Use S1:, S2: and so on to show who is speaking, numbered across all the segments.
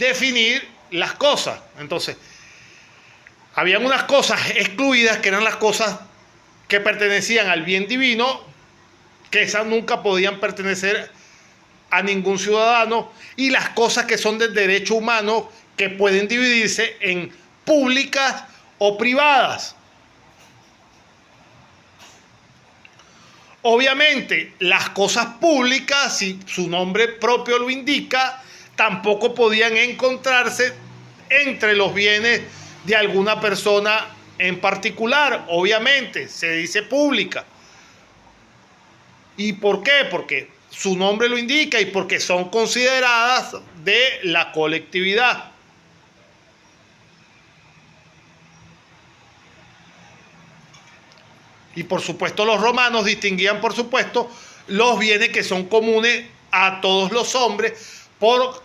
S1: definir las cosas. Entonces, habían unas cosas excluidas que eran las cosas que pertenecían al bien divino, que esas nunca podían pertenecer a ningún ciudadano, y las cosas que son del derecho humano, que pueden dividirse en públicas o privadas. Obviamente, las cosas públicas, si su nombre propio lo indica, tampoco podían encontrarse entre los bienes de alguna persona en particular. Obviamente, se dice pública. ¿Y por qué? Porque su nombre lo indica y porque son consideradas de la colectividad. Y por supuesto los romanos distinguían, por supuesto, los bienes que son comunes a todos los hombres por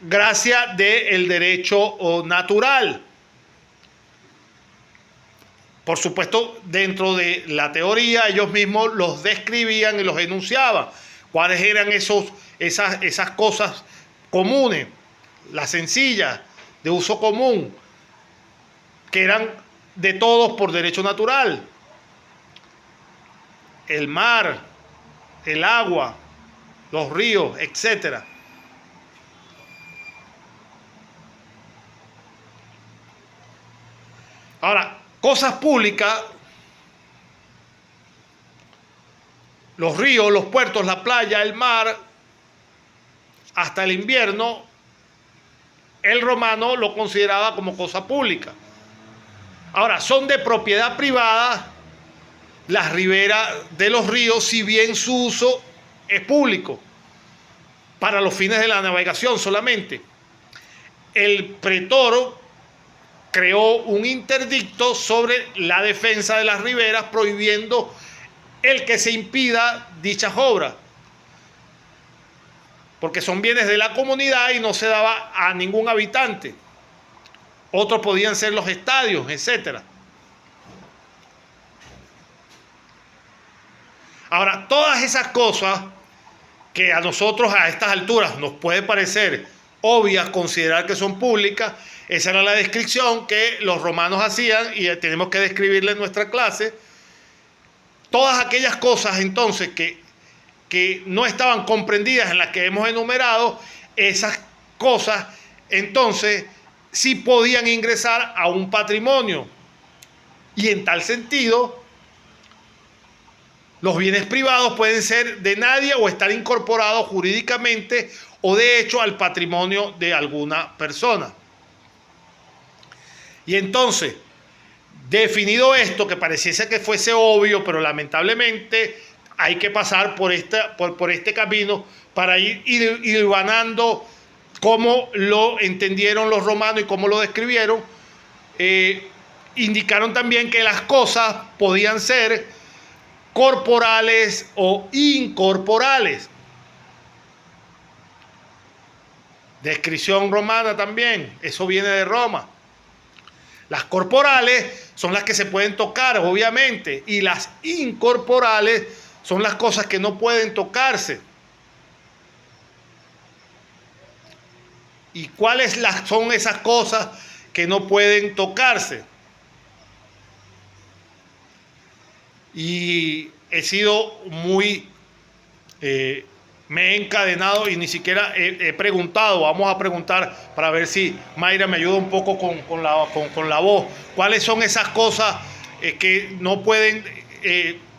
S1: gracia del derecho natural. Por supuesto, dentro de la teoría, ellos mismos los describían y los enunciaban. ¿Cuáles eran esas cosas comunes? Las sencillas, de uso común, que eran de todos por derecho natural. El mar, el agua, los ríos, etc. Ahora, cosas públicas, los ríos, los puertos, la playa, el mar, hasta el invierno, el romano lo consideraba como cosa pública. Ahora, son de propiedad privada las riberas de los ríos, si bien su uso es público, para los fines de la navegación solamente. El pretor creó un interdicto sobre la defensa de las riberas, prohibiendo el que se impida dichas obras, porque son bienes de la comunidad y no se daba a ningún habitante. Otros podían ser los estadios, etc. Ahora, todas esas cosas que a nosotros a estas alturas nos puede parecer obvias, considerar que son públicas, esa era la descripción que los romanos hacían y tenemos que describirla en nuestra clase. Todas aquellas cosas entonces que no estaban comprendidas en las que hemos enumerado, esas cosas entonces sí podían ingresar a un patrimonio. Y en tal sentido, los bienes privados pueden ser de nadie o estar incorporados jurídicamente o de hecho al patrimonio de alguna persona. Y entonces, definido esto, que pareciese que fuese obvio, pero lamentablemente hay que pasar por este camino para ir hilvanando cómo lo entendieron los romanos y cómo lo describieron. Indicaron también que las cosas podían ser corporales o incorporales. Descripción romana también, eso viene de Roma. Las corporales son las que se pueden tocar, obviamente, y las incorporales son las cosas que no pueden tocarse. ¿Y cuáles son esas cosas que no pueden tocarse? Y he sido muy... me he encadenado y ni siquiera he preguntado. Vamos a preguntar para ver si Mayra me ayuda un poco con la voz. ¿Cuáles son esas cosas que no pueden,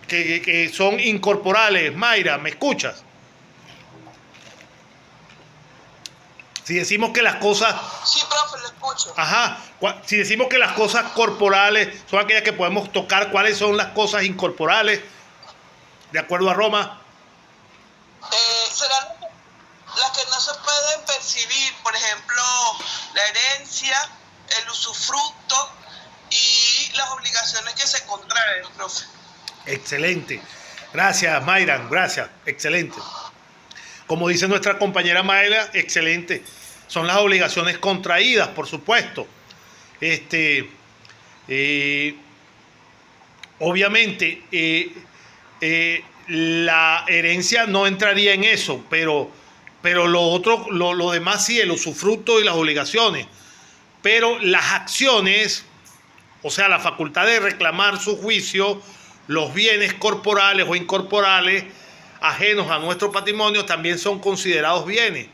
S1: que son incorporales? Mayra, ¿me escuchas? Si decimos que las cosas...
S2: Sí, profe, lo escucho.
S1: Ajá. Si decimos que las cosas corporales son aquellas que podemos tocar, ¿cuáles son las cosas incorporales? De acuerdo a Roma.
S2: Serán las que no se pueden percibir, por ejemplo, la herencia, el usufructo y las obligaciones que se contraen, profe.
S1: Excelente. Gracias, Mayra. Gracias. Excelente. Como dice nuestra compañera Mayra, excelente. Son las obligaciones contraídas, por supuesto. Obviamente, la herencia no entraría en eso, pero pero lo otro, lo demás sí, el usufructo y las obligaciones. Pero las acciones, o sea, la facultad de reclamar su juicio, los bienes corporales o incorporales ajenos a nuestro patrimonio también son considerados bienes.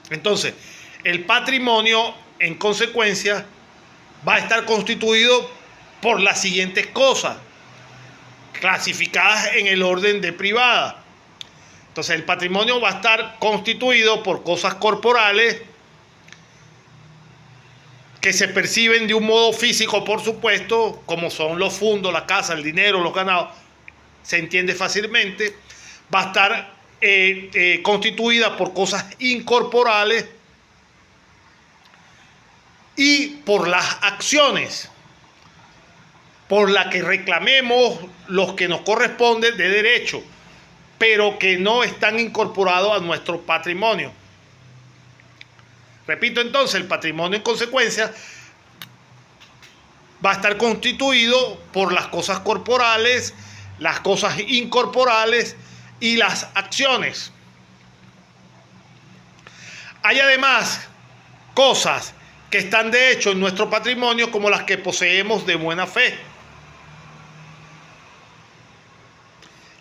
S1: Entonces, el patrimonio, en consecuencia, va a estar constituido por las siguientes cosas, clasificadas en el orden de privada. Entonces, el patrimonio va a estar constituido por cosas corporales que se perciben de un modo físico, por supuesto, como son los fondos, la casa, el dinero, los ganados, se entiende fácilmente. Va a estar constituida por cosas incorporales y por las acciones por las que reclamemos los que nos corresponden de derecho, pero que no están incorporados a nuestro patrimonio. Repito entonces, el patrimonio en consecuencia va a estar constituido por las cosas corporales, las cosas incorporales y las acciones. Hay además cosas que están de hecho en nuestro patrimonio como las que poseemos de buena fe.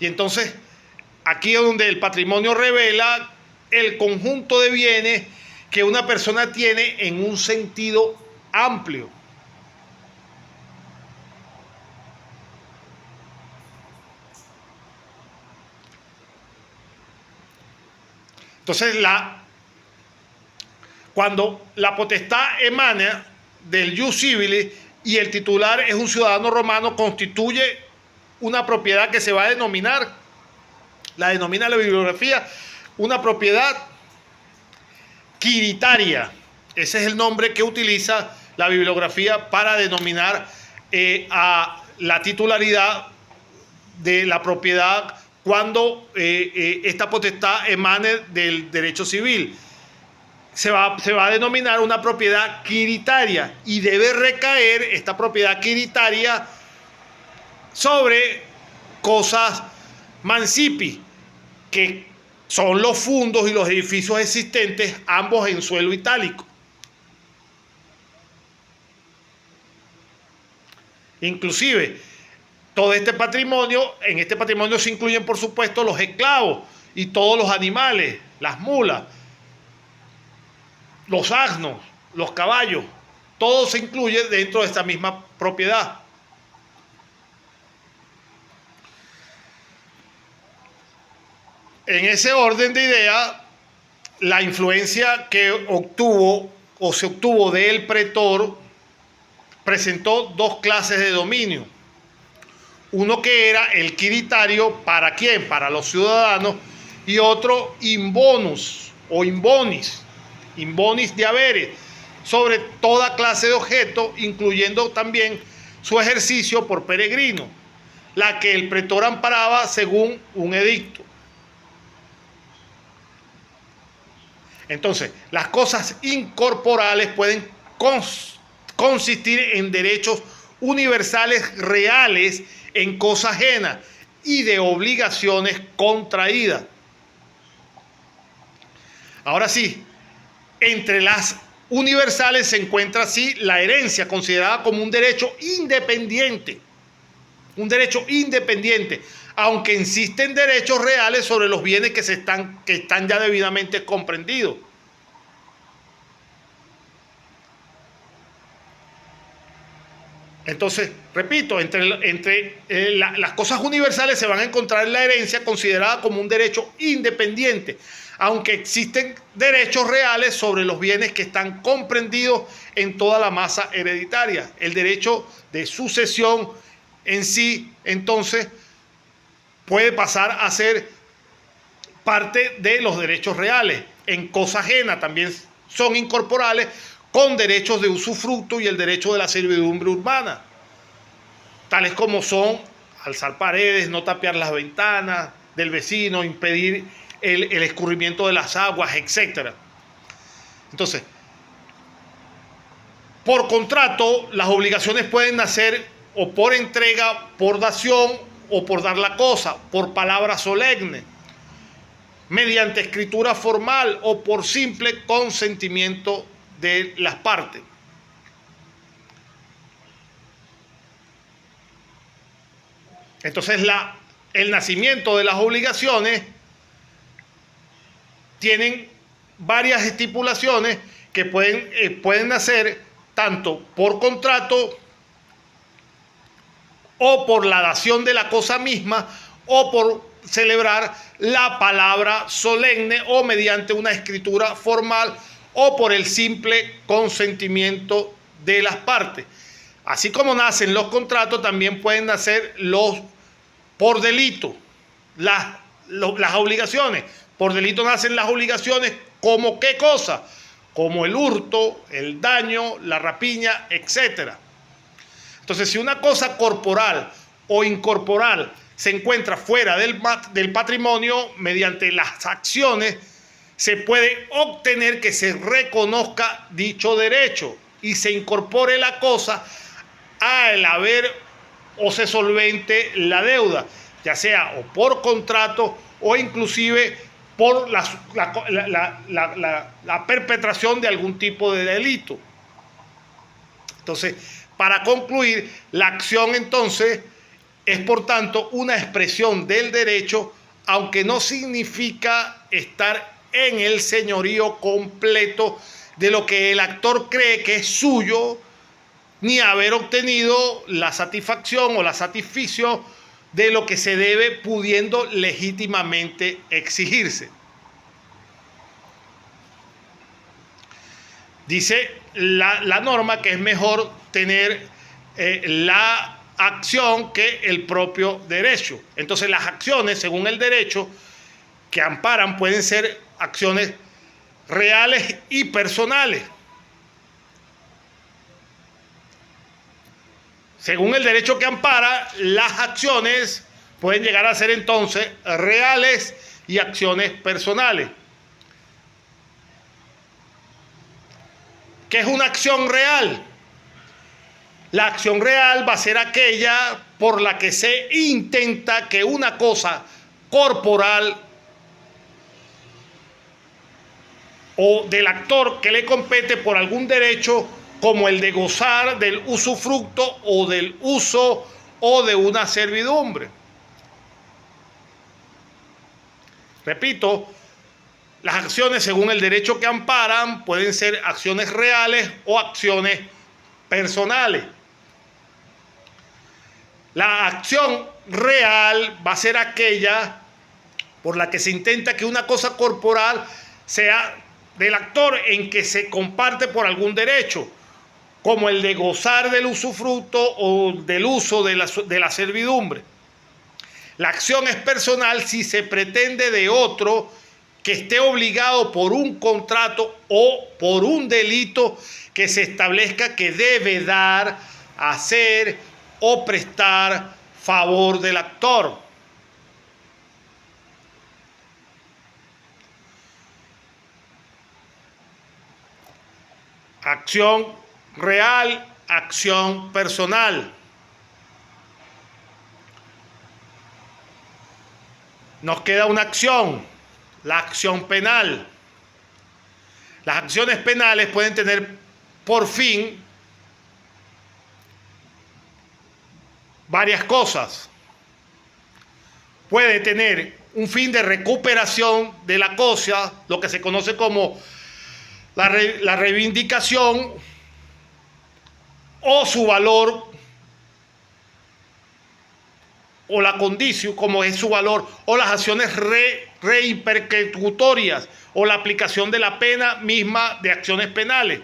S1: Y entonces, aquí es donde el patrimonio revela el conjunto de bienes que una persona tiene en un sentido amplio. Entonces, cuando la potestad emana del ius civile y el titular es un ciudadano romano, constituye una propiedad que se va a denominar, la denomina la bibliografía, una propiedad quiritaria. Ese es el nombre que utiliza la bibliografía para denominar a la titularidad de la propiedad cuando esta potestad emane del derecho civil. Se va a denominar una propiedad quiritaria y debe recaer esta propiedad quiritaria sobre cosas mancipi, que son los fundos y los edificios existentes, ambos en suelo itálico. Inclusive, todo este patrimonio, en este patrimonio se incluyen, por supuesto, los esclavos y todos los animales, las mulas, los asnos, los caballos, todo se incluye dentro de esta misma propiedad. En ese orden de ideas, la influencia que obtuvo o se obtuvo del pretor presentó dos clases de dominio. Uno que era el quiritario, ¿para quién? Para los ciudadanos, y otro imbonus o imbonis de haberes, sobre toda clase de objetos, incluyendo también su ejercicio por peregrino, la que el pretor amparaba según un edicto. Entonces, las cosas incorporales pueden consistir en derechos universales reales en cosa ajena y de obligaciones contraídas. Ahora sí, entre las universales se encuentra así la herencia, considerada como un derecho independiente. Un derecho independiente, aunque existen derechos reales sobre los bienes que están ya debidamente comprendidos. Entonces, repito, entre las cosas universales se van a encontrar la herencia considerada como un derecho independiente, aunque existen derechos reales sobre los bienes que están comprendidos en toda la masa hereditaria. El derecho de sucesión en sí, entonces, puede pasar a ser parte de los derechos reales. En cosa ajena también son incorporales, con derechos de usufructo y el derecho de la servidumbre urbana, tales como son alzar paredes, no tapiar las ventanas del vecino, impedir el escurrimiento de las aguas, etc. Entonces, por contrato, las obligaciones pueden nacer o por entrega, por dación o por dar la cosa, por palabra solemne. mediante escritura formal o por simple consentimiento de las partes. Entonces el nacimiento de las obligaciones tienen varias estipulaciones que pueden nacer tanto por contrato o por la dación de la cosa misma o por celebrar la palabra solemne o mediante una escritura formal o por el simple consentimiento de las partes. Así como nacen los contratos, también pueden nacer por delito, las obligaciones. Por delito nacen las obligaciones, ¿como qué cosa? Como el hurto, el daño, la rapiña, etc. Entonces, si una cosa corporal o incorporal se encuentra fuera del patrimonio, mediante las acciones se puede obtener que se reconozca dicho derecho y se incorpore la cosa al haber o se solvente la deuda, ya sea o por contrato o inclusive por la perpetración de algún tipo de delito. Entonces, para concluir, la acción entonces es por tanto una expresión del derecho, aunque no significa estar en el señorío completo de lo que el actor cree que es suyo, ni haber obtenido la satisfacción o la satisfacción de lo que se debe, pudiendo legítimamente exigirse. Dice la norma que es mejor tener la acción que el propio derecho. Entonces las acciones, según el derecho, que amparan pueden ser acciones reales y personales. Según el derecho que ampara, las acciones pueden llegar a ser entonces reales y acciones personales. ¿Qué es una acción real? La acción real va a ser aquella por la que se intenta que una cosa corporal o del actor que le compete por algún derecho, como el de gozar del usufructo o del uso o de una servidumbre. Repito, las acciones según el derecho que amparan pueden ser acciones reales o acciones personales. La acción real va a ser aquella por la que se intenta que una cosa corporal sea del actor en que se comparte por algún derecho, como el de gozar del usufructo o del uso de la servidumbre. La acción es personal si se pretende de otro que esté obligado por un contrato o por un delito que se establezca que debe dar, hacer o prestar favor del actor. Acción real, acción personal. Nos queda una acción, la acción penal. Las acciones penales pueden tener por fin varias cosas. Puede tener un fin de recuperación de la cosa, lo que se conoce como la reivindicación o su valor o la condición, como es su valor, o las acciones repercutorias o la aplicación de la pena misma de acciones penales,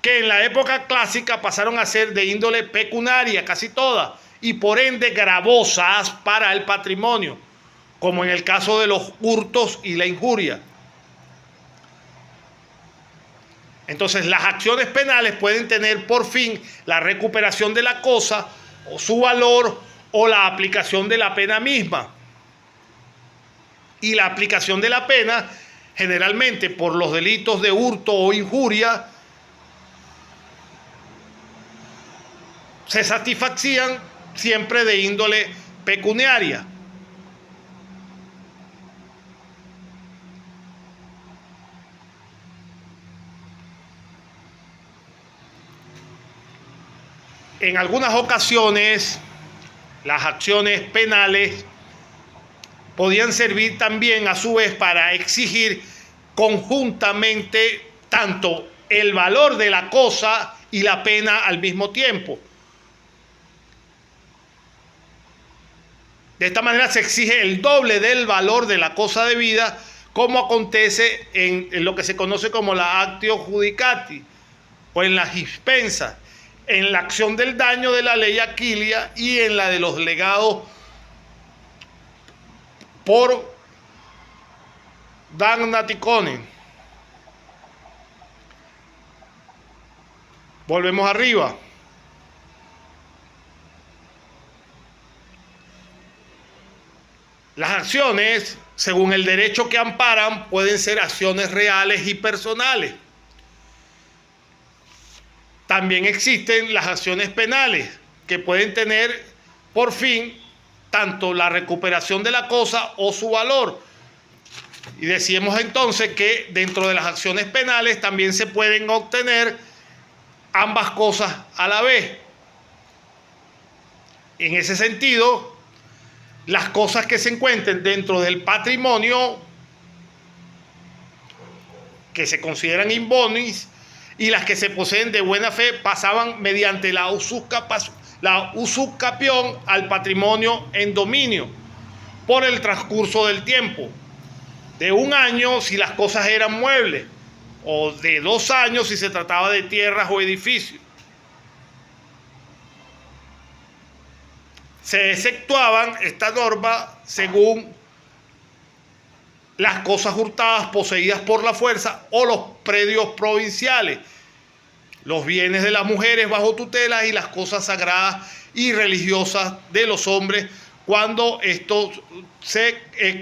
S1: que en la época clásica pasaron a ser de índole pecuniaria, casi todas, y por ende gravosas para el patrimonio, como en el caso de los hurtos y la injuria. Entonces las acciones penales pueden tener por fin la recuperación de la cosa o su valor o la aplicación de la pena misma. Y la aplicación de la pena, generalmente por los delitos de hurto o injuria, se satisfacían siempre de índole pecuniaria. En algunas ocasiones, las acciones penales podían servir también a su vez para exigir conjuntamente tanto el valor de la cosa y la pena al mismo tiempo. De esta manera se exige el doble del valor de la cosa debida, como acontece en lo que se conoce como la actio judicati o en la dispensa, en la acción del daño de la ley Aquilia y en la de los legados por damnationem. Volvemos arriba. Las acciones, según el derecho que amparan, pueden ser acciones reales y personales. También existen las acciones penales, que pueden tener por fin tanto la recuperación de la cosa o su valor. Y decíamos entonces que dentro de las acciones penales también se pueden obtener ambas cosas a la vez. En ese sentido, las cosas que se encuentren dentro del patrimonio, que se consideran in bonis, y las que se poseen de buena fe, pasaban mediante la usucapión al patrimonio en dominio por el transcurso del tiempo. De 1 año si las cosas eran muebles, o de 2 años si se trataba de tierras o edificios. Se exceptuaban esta norma según las cosas hurtadas poseídas por la fuerza o los predios provinciales, los bienes de las mujeres bajo tutela y las cosas sagradas y religiosas de los hombres cuando estos se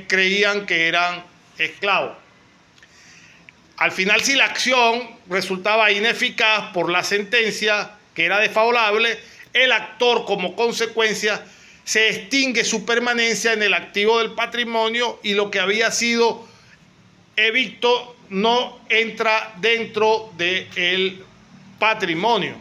S1: creían que eran esclavos. Al final, si la acción resultaba ineficaz por la sentencia que era desfavorable, el actor como consecuencia se extingue su permanencia en el activo del patrimonio y lo que había sido evicto no entra dentro del patrimonio.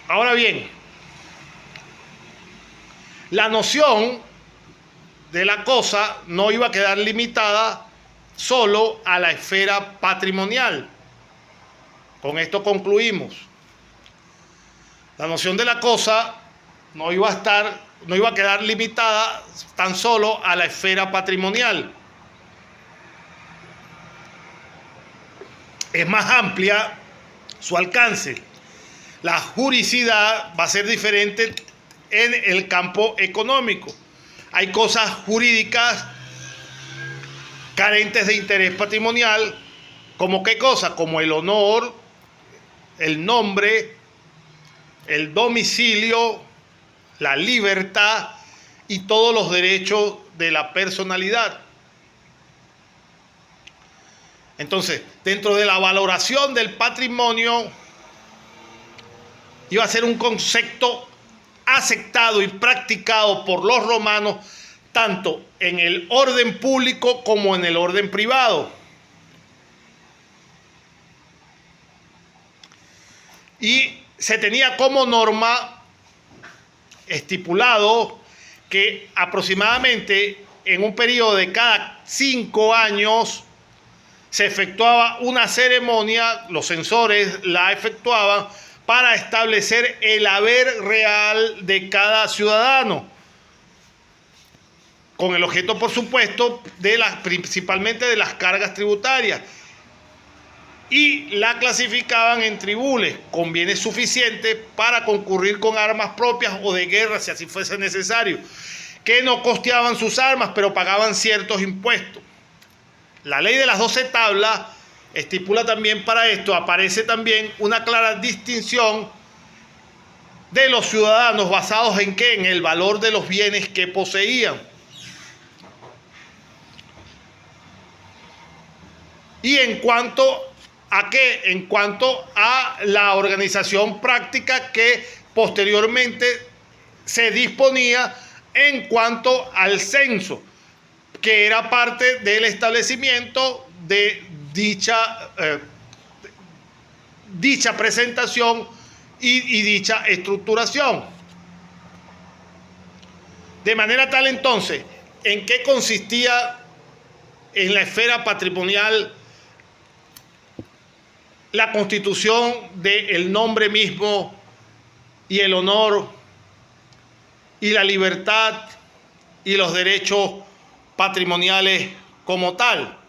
S1: Ahora bien, la noción de la cosa no iba a quedar limitada solo a la esfera patrimonial. Con esto concluimos. La noción de la cosa no iba a quedar limitada tan solo a la esfera patrimonial. Es más amplia su alcance. La juridicidad va a ser diferente en el campo económico. Hay cosas jurídicas carentes de interés patrimonial, como qué cosa, como el honor, el nombre, el domicilio, la libertad y todos los derechos de la personalidad. Entonces, dentro de la valoración del patrimonio, iba a ser un concepto aceptado y practicado por los romanos tanto en el orden público como en el orden privado. Y se tenía como norma estipulado que aproximadamente en un periodo de cada 5 años se efectuaba una ceremonia, los censores la efectuaban para establecer el haber real de cada ciudadano, con el objeto, por supuesto, principalmente de las cargas tributarias, y la clasificaban en tribules, con bienes suficientes para concurrir con armas propias o de guerra, si así fuese necesario, que no costeaban sus armas, pero pagaban ciertos impuestos. La ley de las 12 tablas estipula también para esto, aparece también una clara distinción de los ciudadanos basados en ¿qué? En el valor de los bienes que poseían. Y en cuanto a qué, en cuanto a la organización práctica que posteriormente se disponía en cuanto al censo, que era parte del establecimiento de dicha presentación y dicha estructuración. De manera tal entonces, ¿en qué consistía en la esfera patrimonial la constitución del nombre mismo y el honor y la libertad y los derechos patrimoniales como tal?